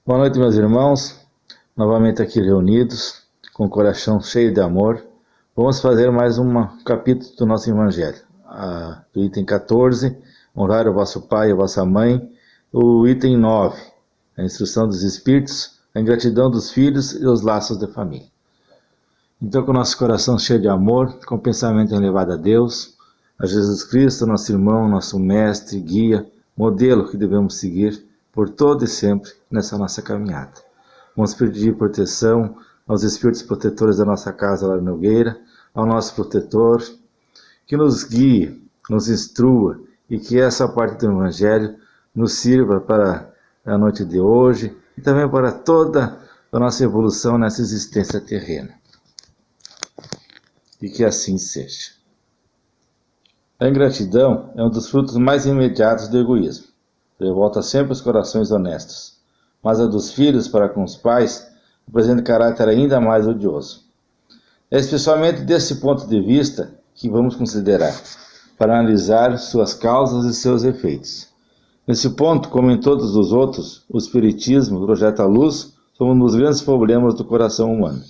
Boa noite, meus irmãos, novamente aqui reunidos, com o coração cheio de amor. Vamos fazer mais um capítulo do nosso Evangelho. Do item 14, honrar o vosso pai e a vossa mãe. O item 9, a instrução dos espíritos, a ingratidão dos filhos e os laços de família. Então, com o nosso coração cheio de amor, com o pensamento elevado a Deus, a Jesus Cristo, nosso irmão, nosso mestre, guia, modelo que devemos seguir por todo e sempre nessa nossa caminhada. Vamos pedir proteção aos espíritos protetores da nossa casa lá na Nogueira, ao nosso protetor, que nos guie, nos instrua e que essa parte do Evangelho nos sirva para a noite de hoje e também para toda a nossa evolução nessa existência terrena. E que assim seja. A ingratidão é um dos frutos mais imediatos do egoísmo. Revolta sempre os corações honestos, mas a dos filhos para com os pais apresenta caráter ainda mais odioso. É especialmente desse ponto de vista que vamos considerar, para analisar suas causas e seus efeitos. Nesse ponto, como em todos os outros, o Espiritismo projeta a luz sobre um dos grandes problemas do coração humano.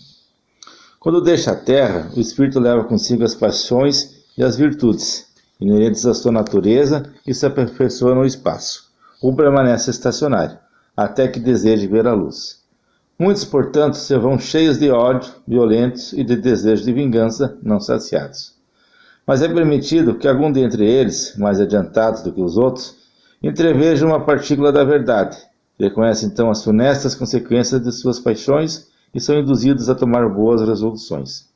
Quando deixa a Terra, o Espírito leva consigo as paixões e as virtudes, inerentes à sua natureza, e se aperfeiçoa no espaço, ou permanece estacionário, até que deseje ver a luz. Muitos, portanto, se vão cheios de ódio, violentos e de desejo de vingança não saciados. Mas é permitido que algum dentre eles, mais adiantados do que os outros, entrevejam uma partícula da verdade, reconhecem então as funestas consequências de suas paixões e são induzidos a tomar boas resoluções.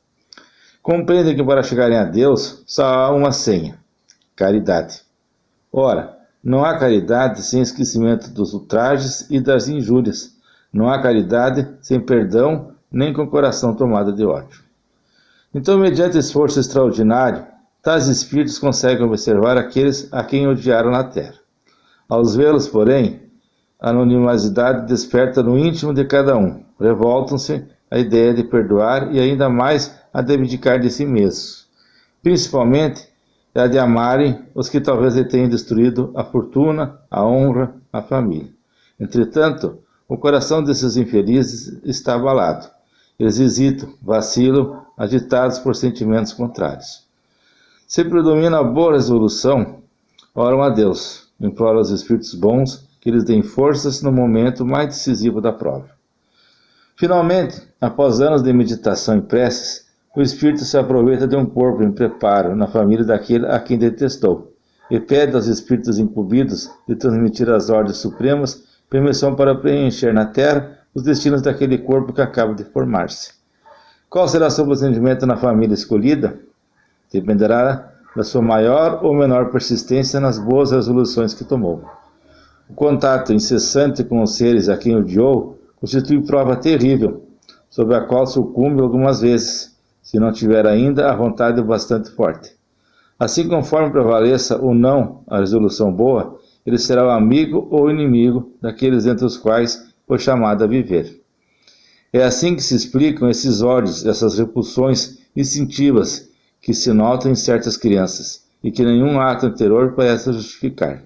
Compreendem que para chegarem a Deus só há uma senha: caridade. Ora, não há caridade sem esquecimento dos ultrajes e das injúrias. Não há caridade sem perdão, nem com o coração tomado de ódio. Então, mediante esforço extraordinário, tais espíritos conseguem observar aqueles a quem odiaram na terra. Ao vê-los, porém, a anonimosidade desperta no íntimo de cada um. Revoltam-se a ideia de perdoar e ainda mais a de abdicar de si mesmos. Principalmente a de amarem os que talvez lhe tenham destruído a fortuna, a honra, a família. Entretanto, o coração desses infelizes está abalado. Eles hesitam, vacilam, agitados por sentimentos contrários. Se predomina a boa resolução, oram a Deus, imploram aos espíritos bons que lhes deem forças no momento mais decisivo da prova. Finalmente, após anos de meditação e preces, o espírito se aproveita de um corpo em preparo na família daquele a quem detestou, e pede aos espíritos incumbidos de transmitir às ordens supremas permissão para preencher na terra os destinos daquele corpo que acaba de formar-se. Qual será seu procedimento na família escolhida? Dependerá da sua maior ou menor persistência nas boas resoluções que tomou. O contato incessante com os seres a quem odiou constitui prova terrível, sobre a qual sucumbe algumas vezes, se não tiver ainda a vontade bastante forte. Assim, conforme prevaleça ou não a resolução boa, ele será o amigo ou inimigo daqueles entre os quais foi chamado a viver. É assim que se explicam esses ódios, essas repulsões instintivas que se notam em certas crianças, e que nenhum ato anterior parece justificar.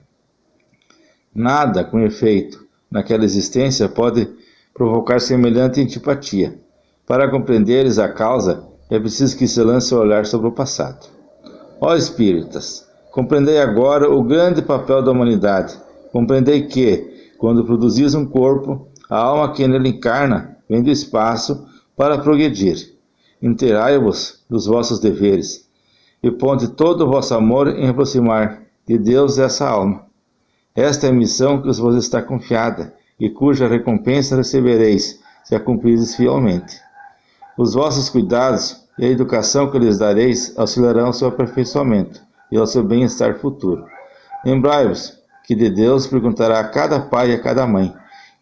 Nada, com efeito, naquela existência pode provocar semelhante antipatia. Para compreenderes a causa, é preciso que se lance o olhar sobre o passado. Ó espíritas, compreendei agora o grande papel da humanidade. Compreendei que, quando produzis um corpo, a alma que nele encarna vem do espaço para progredir. Inteirai-vos dos vossos deveres, e ponde todo o vosso amor em aproximar de Deus essa alma. Esta é a missão que vos está confiada, e cuja recompensa recebereis, se a cumprirdes fielmente. Os vossos cuidados e a educação que lhes dareis auxiliarão ao seu aperfeiçoamento e ao seu bem-estar futuro. Lembrai-vos que de Deus perguntará a cada pai e a cada mãe: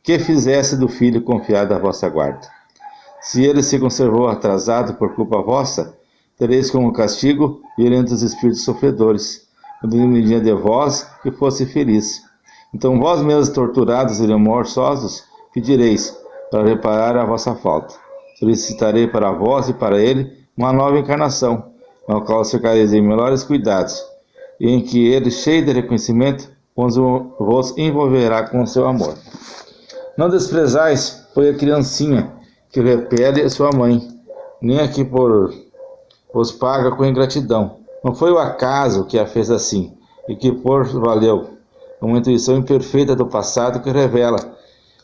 que fizesse do filho confiado à vossa guarda? Se ele se conservou atrasado por culpa vossa, tereis como castigo violentos espíritos sofredores, quando ele de vós que fosse feliz. Então vós mesmos torturados e remorsosos, pedireis para reparar a vossa falta. Solicitarei para vós e para ele uma nova encarnação, na qual ficareis em melhores cuidados, e em que ele, cheio de reconhecimento, vos envolverá com seu amor. Não desprezais, pois a criancinha que repele sua mãe, nem a que os paga com ingratidão. Não foi o acaso que a fez assim, e que por valeu, uma intuição imperfeita do passado que revela,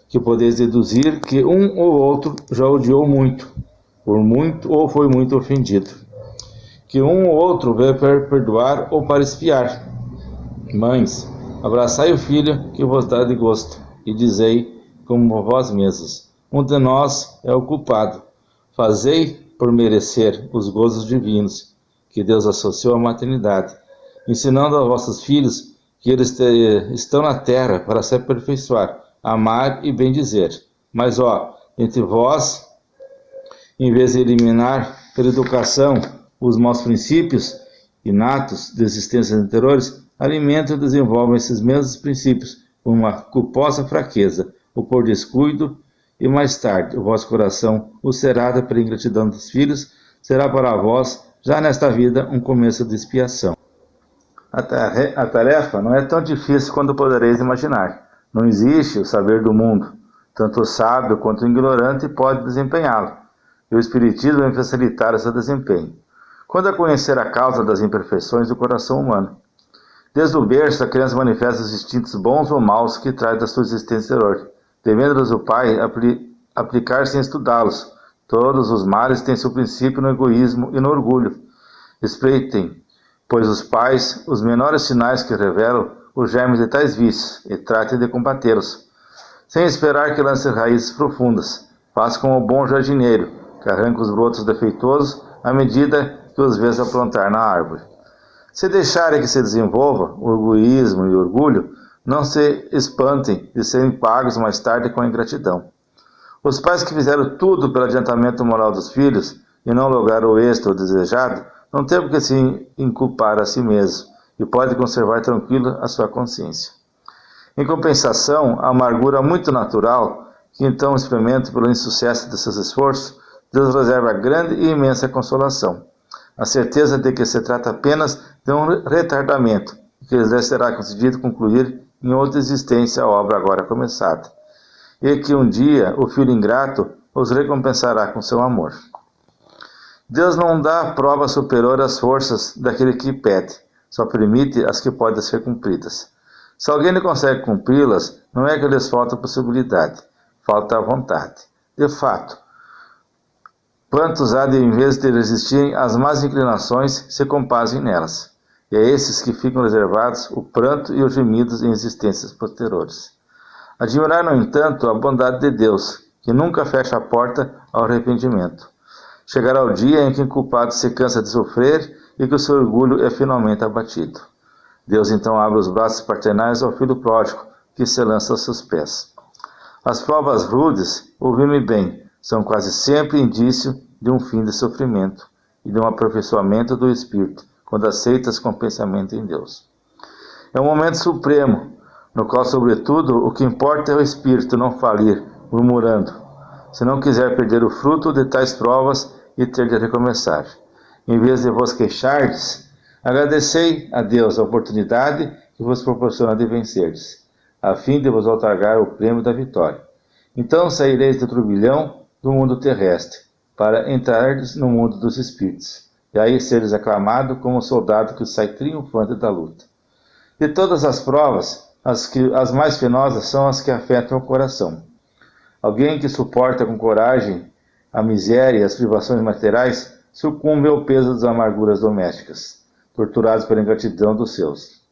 que podeis deduzir que um ou outro já odiou muito, por muito ou foi muito ofendido, que um ou outro veio para perdoar ou para espiar. Mães, abraçai o filho que vos dá de gosto, e dizei, como vós mesmos, um de nós é o culpado. Fazei por merecer os gozos divinos, que Deus associou à maternidade, ensinando aos vossos filhos que eles estão na terra para se aperfeiçoar, amar e bendizer. Mas, entre vós, em vez de eliminar pela educação os maus princípios inatos de existências anteriores, alimentam e desenvolvem esses mesmos princípios com uma culposa fraqueza, ou por descuido, e mais tarde o vosso coração, ulcerado pela ingratidão dos filhos, será para vós, já nesta vida, um começo de expiação. A tarefa não é tão difícil quanto podereis imaginar. Não existe o saber do mundo. Tanto o sábio quanto o ignorante pode desempenhá-lo. E o Espiritismo vai facilitar esse desempenho. Quando a conhecer a causa das imperfeições do coração humano. Desde o berço, a criança manifesta os instintos bons ou maus que traz da sua existência anterior, devendo-los o pai aplicar sem estudá-los. Todos os males têm seu princípio no egoísmo e no orgulho. Espreitem, pois os pais, os menores sinais que revelam os germes de tais vícios, e tratem de combatê-los, sem esperar que lance raízes profundas. Faça como o bom jardineiro, que arranca os brotos defeituosos à medida que os vês aprontar na árvore. Se deixarem que se desenvolva o egoísmo e o orgulho, não se espantem de serem pagos mais tarde com a ingratidão. Os pais que fizeram tudo pelo adiantamento moral dos filhos e não lograram o êxito desejado, não têm por que se inculpar a si mesmos e podem conservar tranquilo a sua consciência. Em compensação, a amargura muito natural, que então experimentam pelo insucesso de seus esforços, Deus reserva grande e imensa consolação. A certeza de que se trata apenas de um retardamento, e que lhes será concedido concluir em outra existência a obra agora começada, e que um dia o filho ingrato os recompensará com seu amor. Deus não dá prova superior às forças daquele que pede, só permite as que podem ser cumpridas. Se alguém não consegue cumpri-las, não é que lhes falta possibilidade, falta a vontade. De fato, quantos há de, em vez de resistirem às más inclinações, se compazem nelas? E a esses que ficam reservados o pranto e os gemidos em existências posteriores. Admirar, no entanto, a bondade de Deus, que nunca fecha a porta ao arrependimento. Chegará o dia em que o culpado se cansa de sofrer e que o seu orgulho é finalmente abatido. Deus então abre os braços paternais ao filho pródigo, que se lança aos seus pés. As provas rudes, ouvi-me bem, são quase sempre indício de um fim de sofrimento e de um aperfeiçoamento do espírito, quando aceitas com pensamento em Deus. É um momento supremo, no qual, sobretudo, o que importa é o espírito não falir, murmurando, se não quiser perder o fruto de tais provas e ter de recomeçar. Em vez de vos queixardes, agradecei a Deus a oportunidade que vos proporciona de vencerdes, a fim de vos outorgar o prêmio da vitória. Então saireis do turbilhão do mundo terrestre, para entrardes no mundo dos espíritos, e aí seres aclamado como um soldado que sai triunfante da luta. De todas as provas, as mais penosas são as que afetam o coração. Alguém que suporta com coragem a miséria e as privações materiais sucumbe ao peso das amarguras domésticas, torturados pela ingratidão dos seus.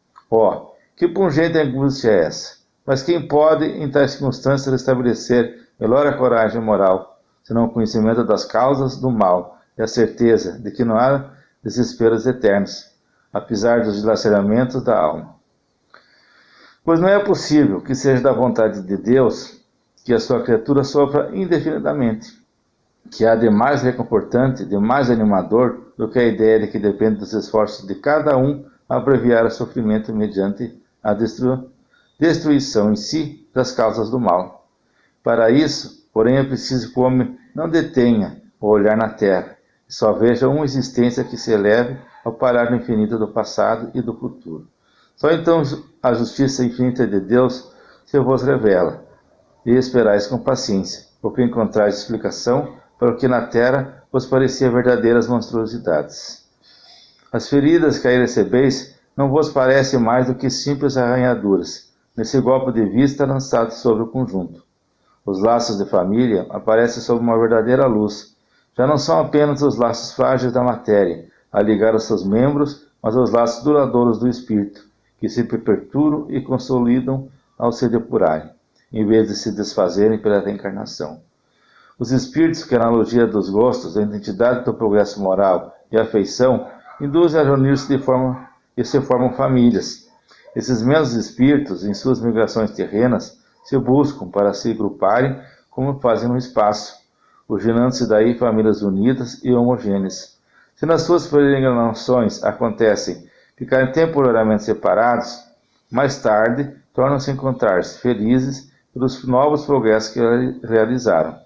Que pungente angústia é essa! Mas quem pode, em tais circunstâncias, estabelecer melhor coragem moral, senão o conhecimento das causas do mal e a certeza de que não há desesperos eternos, apesar dos dilaceramentos da alma? Pois não é possível que seja da vontade de Deus que a sua criatura sofra indefinidamente, que há de mais reconfortante, de mais animador do que a ideia de que depende dos esforços de cada um a abreviar o sofrimento mediante a destruição em si das causas do mal. Para isso, porém, é preciso que o homem não detenha o olhar na terra, e só veja uma existência que se eleve ao parar no infinito do passado e do futuro. Só então a justiça infinita de Deus se vos revela, e esperais com paciência, porque encontrais explicação para o que na terra vos parecia verdadeiras monstruosidades. As feridas que aí recebeis não vos parecem mais do que simples arranhaduras, nesse golpe de vista lançado sobre o conjunto. Os laços de família aparecem sob uma verdadeira luz. Já não são apenas os laços frágeis da matéria, a ligar os seus membros, mas os laços duradouros do espírito, que se perpetuam e consolidam ao se depurarem, em vez de se desfazerem pela reencarnação. Os espíritos, que a analogia dos gostos, da identidade do progresso moral e a afeição, induzem a reunir-se de forma e se formam famílias. Esses mesmos espíritos, em suas migrações terrenas, se buscam para se agruparem como fazem no espaço, originando-se daí famílias unidas e homogêneas. Se nas suas peregrinações acontecem ficarem temporariamente separados, mais tarde tornam-se a encontrar-se felizes pelos novos progressos que realizaram.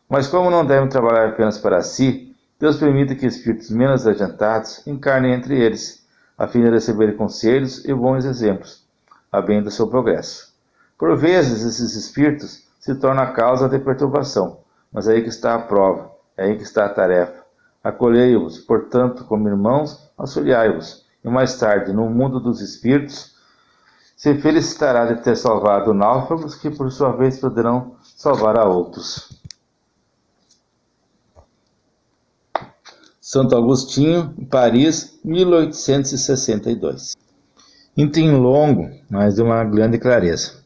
Mas como não devem trabalhar apenas para si, Deus permite que espíritos menos adiantados encarnem entre eles, a fim de receberem conselhos e bons exemplos, a bem do seu progresso. Por vezes, esses espíritos se tornam a causa de perturbação, mas é aí que está a prova, é aí que está a tarefa. Acolhei-vos, portanto, como irmãos, auxiliai-vos, e mais tarde, no mundo dos espíritos, se felicitará de ter salvado náufragos que, por sua vez, poderão salvar a outros. Santo Agostinho, Paris, 1862. Item longo, mas de uma grande clareza.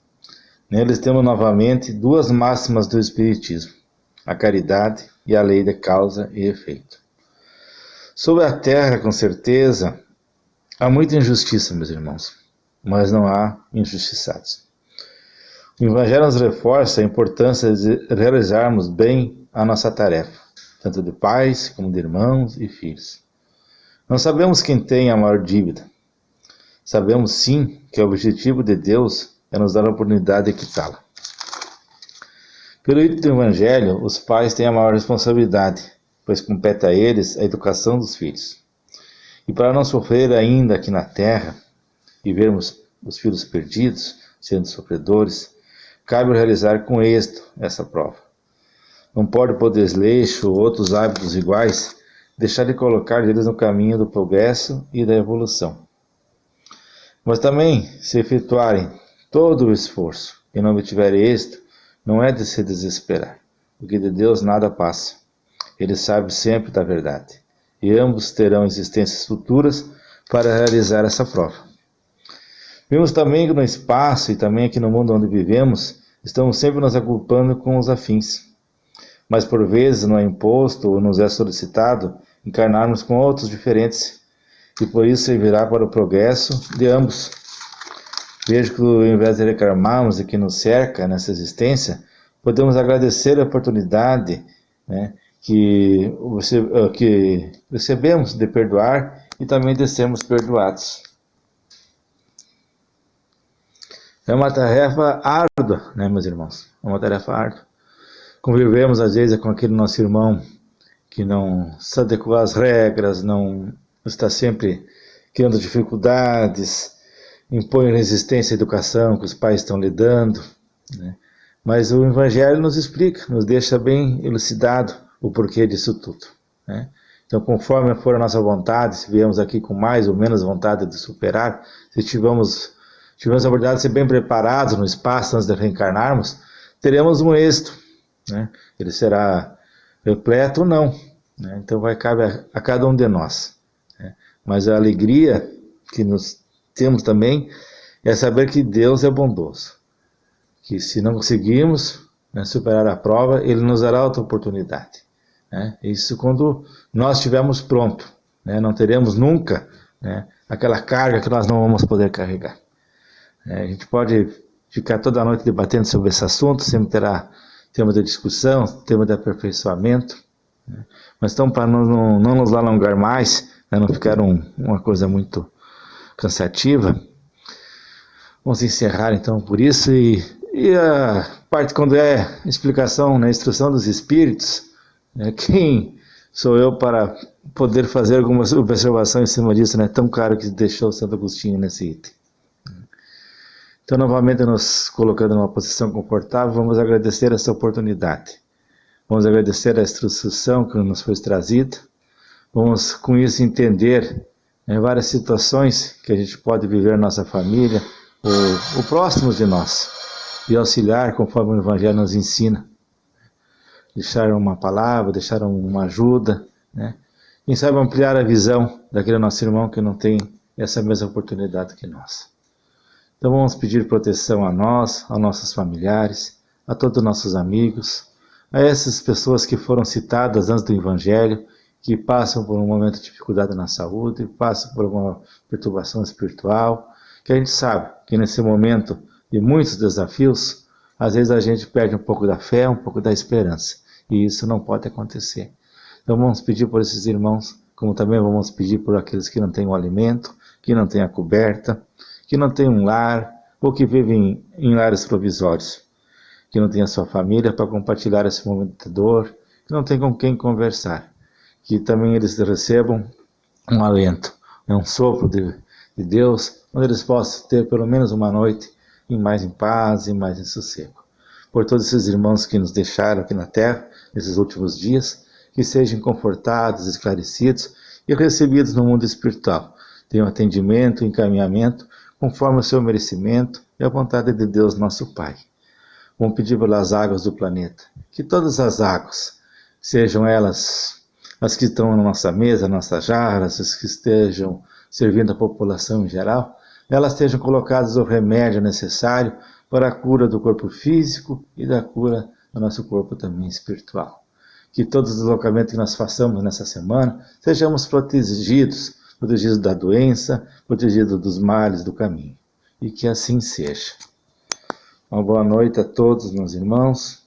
Neles temos novamente duas máximas do Espiritismo, a caridade e a lei de causa e efeito. Sobre a terra, com certeza, há muita injustiça, meus irmãos, mas não há injustiçados. O Evangelho nos reforça a importância de realizarmos bem a nossa tarefa, tanto de pais como de irmãos e filhos. Não sabemos quem tem a maior dívida. Sabemos sim que o objetivo de Deus é nos dar a oportunidade de quitá-la. Pelo rito do Evangelho, os pais têm a maior responsabilidade, pois compete a eles a educação dos filhos. E para não sofrer ainda aqui na terra e vermos os filhos perdidos, sendo sofredores, cabe realizar com êxito essa prova. Não pode por desleixo ou outros hábitos iguais deixar de colocar eles no caminho do progresso e da evolução. Mas também, se efetuarem todo o esforço e não obtiverem êxito, não é de se desesperar, porque de Deus nada passa. Ele sabe sempre da verdade, e ambos terão existências futuras para realizar essa prova. Vimos também que no espaço e também aqui no mundo onde vivemos, estamos sempre nos agrupando com os afins. Mas por vezes não é imposto ou nos é solicitado encarnarmos com outros diferentes, e por isso servirá para o progresso de ambos. Vejo que ao invés de reclamarmos o que nos cerca nessa existência, podemos agradecer a oportunidade, que recebemos de perdoar e também de sermos perdoados. É uma tarefa árdua, meus irmãos? É uma tarefa árdua. Convivemos às vezes com aquele nosso irmão que não se adequa às regras, não está sempre criando dificuldades, impõe resistência à educação que os pais estão lhe dando, Mas o Evangelho nos explica, nos deixa bem elucidado o porquê disso tudo. Então, conforme for a nossa vontade, se viemos aqui com mais ou menos vontade de superar, se tivermos a oportunidade de ser bem preparados no espaço antes de reencarnarmos, teremos um êxito. Ele será repleto ou não. Então, vai caber a cada um de nós. Mas a alegria que nós temos também é saber que Deus é bondoso. Que se não conseguirmos superar a prova, Ele nos dará outra oportunidade. Isso quando nós estivermos prontos. Não teremos nunca aquela carga que nós não vamos poder carregar. A gente pode ficar toda noite debatendo sobre esse assunto, sempre terá tema de discussão, tema de aperfeiçoamento. Mas então, para não nos alongar mais, não ficar uma coisa muito cansativa, vamos encerrar então por isso. E a parte quando é explicação, instrução dos espíritos, quem sou eu para poder fazer alguma observação em cima disso, tão caro que deixou Santo Agostinho nesse item. Então, novamente, nos colocando numa posição confortável, vamos agradecer essa oportunidade. Vamos agradecer a instrução que nos foi trazida. Vamos, com isso, entender várias situações que a gente pode viver na nossa família, o próximo de nós, e auxiliar conforme o Evangelho nos ensina. Deixar uma palavra, deixar uma ajuda, né? Quem sabe ampliar a visão daquele nosso irmão que não tem essa mesma oportunidade que nós. Então vamos pedir proteção a nós, aos nossos familiares, a todos os nossos amigos, a essas pessoas que foram citadas antes do Evangelho, que passam por um momento de dificuldade na saúde, passam por uma perturbação espiritual, que a gente sabe que nesse momento de muitos desafios, às vezes a gente perde um pouco da fé, um pouco da esperança, e isso não pode acontecer. Então vamos pedir por esses irmãos, como também vamos pedir por aqueles que não têm o alimento, que não têm a coberta, que não têm um lar, ou que vivem em lares provisórios, que não têm a sua família para compartilhar esse momento de dor, que não têm com quem conversar, que também eles recebam um alento, um sopro de Deus, onde eles possam ter pelo menos uma noite mais em paz e mais em sossego. Por todos esses irmãos que nos deixaram aqui na terra, nesses últimos dias, que sejam confortados, esclarecidos e recebidos no mundo espiritual. Tenham atendimento e encaminhamento conforme o seu merecimento e a vontade de Deus nosso Pai. Vamos pedir pelas águas do planeta, que todas as águas, sejam elas as que estão na nossa mesa, nossas jarras, as que estejam servindo a população em geral, elas estejam colocadas o remédio necessário para a cura do corpo físico e da cura do nosso corpo também espiritual. Que todos os deslocamentos que nós façamos nessa semana, sejamos protegidos da doença, protegidos dos males do caminho. E que assim seja. Uma boa noite a todos, meus irmãos.